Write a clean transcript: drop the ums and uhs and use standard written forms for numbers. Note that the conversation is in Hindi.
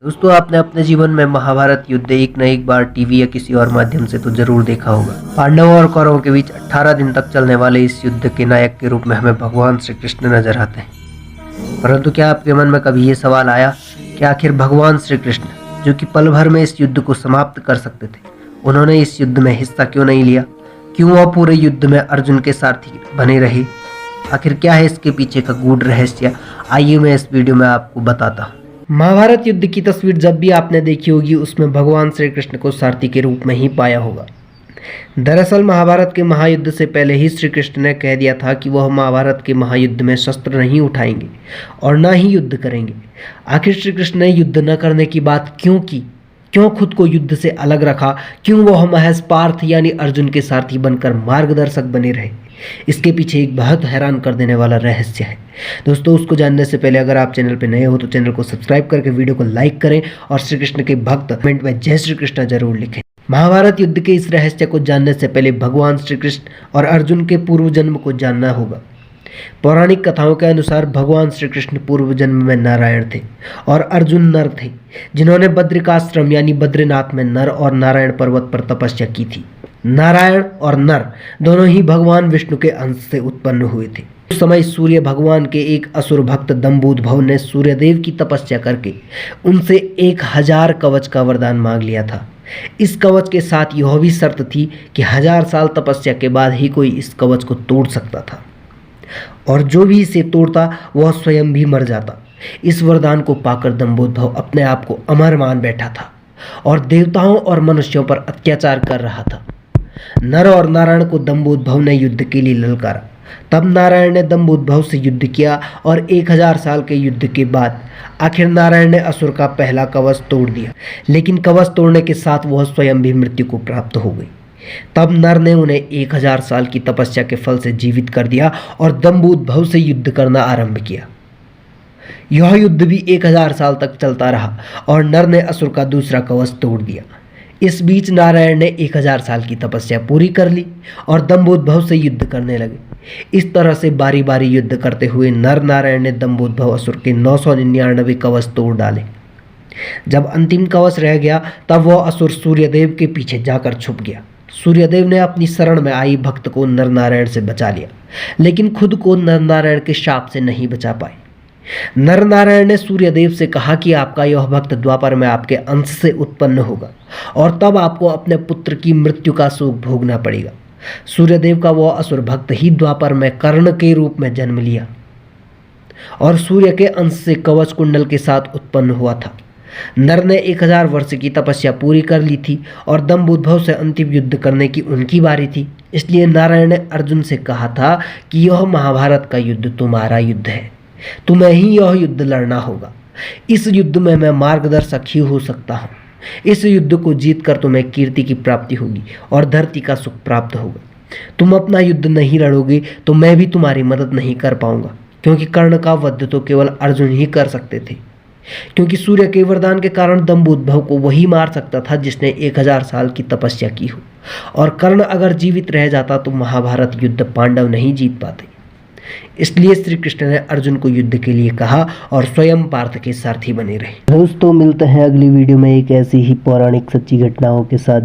दोस्तों, आपने अपने जीवन में महाभारत युद्ध एक न एक बार टीवी या किसी और माध्यम से तो जरूर देखा होगा। पांडवों और कौरवों के बीच 18 दिन तक चलने वाले इस युद्ध के नायक के रूप में हमें भगवान श्री कृष्ण नजर आते हैं। परंतु क्या आपके मन में कभी ये सवाल आया कि आखिर भगवान श्री कृष्ण, जो कि पल भर में इस युद्ध को समाप्त कर सकते थे, उन्होंने इस युद्ध में हिस्सा क्यों नहीं लिया? क्यों वह पूरे युद्ध में अर्जुन के सारथी बने रहे? आखिर क्या है इसके पीछे का गूढ़ रहस्य? आइए मैं इस वीडियो में आपको बताता हूँ। महाभारत युद्ध की तस्वीर जब भी आपने देखी होगी, उसमें भगवान श्री कृष्ण को सारथी के रूप में ही पाया होगा। दरअसल महाभारत के महायुद्ध से पहले ही श्री कृष्ण ने कह दिया था कि वह महाभारत के महायुद्ध में शस्त्र नहीं उठाएंगे और ना ही युद्ध करेंगे। आखिर श्री कृष्ण ने युद्ध न करने की बात क्यों की? क्यों खुद को युद्ध से अलग रखा? क्यों वह महज पार्थ यानी अर्जुन के सारथी बनकर मार्गदर्शक बने रहे? इसके पीछे एक बहुत हैरान कर देने वाला रहस्य है। दोस्तों, उसको जानने से पहले अगर आप चैनल पर नए हो तो चैनल को सब्सक्राइब करके वीडियो को लाइक करें और श्री कृष्ण के भक्त कमेंट में जय श्री कृष्ण जरूर लिखें। महाभारत युद्ध के इस रहस्य को जानने से पहले भगवान श्री कृष्ण और अर्जुन के पूर्व जन्म को जानना होगा। पौराणिक कथाओं के अनुसार भगवान श्री कृष्ण पूर्व जन्म में नारायण थे और अर्जुन नर थे, जिन्होंने बद्रिकाश्रम यानी बद्रीनाथ में नर और नारायण पर्वत पर तपस्या की थी। नारायण और नर दोनों ही भगवान विष्णु के अंश से उत्पन्न हुए थे। उस समय सूर्य भगवान के एक असुर भक्त दंबोदभव ने सूर्यदेव की तपस्या करके उनसे 1000 कवच का वरदान मांग लिया था। इस कवच के साथ यह भी शर्त थी कि 1000 साल तपस्या के बाद ही कोई इस कवच को तोड़ सकता था और जो भी इसे तोड़ता वह स्वयं भी मर जाता। इस वरदान को पाकर दंबोदभव अपने आप को अमर मान बैठा था और देवताओं और मनुष्यों पर अत्याचार कर रहा था। नर और नारायण को दंबोदभव ने युद्ध के लिए ललकारा। तब नारायण ने दंबोदभव से युद्ध किया और 1000 साल के युद्ध के बाद आखिर नारायण ने असुर का पहला कवच तोड़ दिया, लेकिन कवच तोड़ने के साथ वह स्वयं भी मृत्यु को प्राप्त हो गई। तब नर ने उन्हें 1000 साल की तपस्या के फल से जीवित कर दिया और दंबोदभव से युद्ध करना आरंभ किया। यह युद्ध भी 1000 साल तक चलता रहा और नर ने असुर का दूसरा कवच तोड़ दिया। इस बीच नारायण ने 1000 साल की तपस्या पूरी कर ली और दंबोदभव से युद्ध करने लगे। इस तरह से बारी बारी युद्ध करते हुए नर नारायण ने दंबोदभव असुर के 999 कवच तोड़ डाले। जब अंतिम कवच रह गया तब वह असुर सूर्यदेव के पीछे जाकर छुप गया। सूर्यदेव ने अपनी शरण में आई भक्त को नर नारायण से बचा लिया, लेकिन खुद को नर नारायण के शाप से नहीं बचा पाए। नर नारायण ने सूर्यदेव से कहा कि आपका यह भक्त द्वापर में आपके अंश से उत्पन्न होगा और तब आपको अपने पुत्र की मृत्यु का शोक भोगना पड़ेगा। सूर्यदेव का वह असुर भक्त ही द्वापर में कर्ण के रूप में जन्म लिया और सूर्य के अंश से कवच कुंडल के साथ उत्पन्न हुआ था। नर ने 1000 वर्ष की तपस्या पूरी कर ली थी और दंबोदभव से अंतिम युद्ध करने की उनकी बारी थी। इसलिए नारायण ने अर्जुन से कहा था कि यह महाभारत का युद्ध तुम्हारा युद्ध है, तुम्हें ही यह युद्ध लड़ना होगा। इस युद्ध में मैं मार्गदर्शक ही हो सकता हूँ। इस युद्ध को जीतकर तुम्हें कीर्ति की प्राप्ति होगी और धरती का सुख प्राप्त होगा। तुम अपना युद्ध नहीं लड़ोगे तो मैं भी तुम्हारी मदद नहीं कर पाऊंगा, क्योंकि कर्ण का वध तो केवल अर्जुन ही कर सकते थे, क्योंकि सूर्य के वरदान के कारण दंबोदभव को वही मार सकता था जिसने 1000 साल की तपस्या की हो, और कर्ण अगर जीवित रह जाता तो महाभारत युद्ध पांडव नहीं जीत पाते। इसलिए श्री कृष्ण ने अर्जुन को युद्ध के लिए कहा और स्वयं पार्थ के सारथी बने रहे। दोस्तों, मिलते हैं अगली वीडियो में एक ऐसी ही पौराणिक सच्ची घटनाओं के साथ।